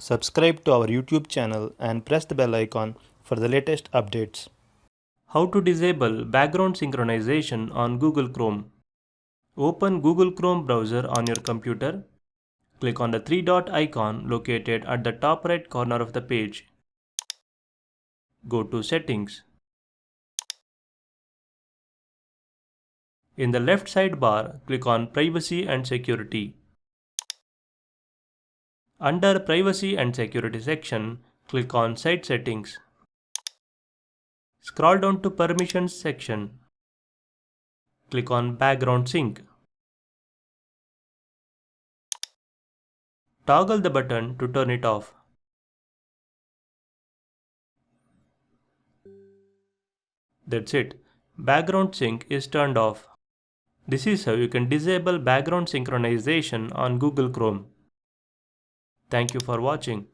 Subscribe to our YouTube channel and press the bell icon for the latest updates. How to disable background synchronization on Google Chrome. Open Google Chrome browser on your computer. Click on the three dot icon located at the top right corner of the page. Go to Settings. In the left sidebar, click on Privacy and Security. Under Privacy and Security section, click on Site Settings. Scroll down to Permissions section. Click on Background Sync. Toggle the button to turn it off. That's it. Background sync is turned off. This is how you can disable background synchronization on Google Chrome. Thank you for watching.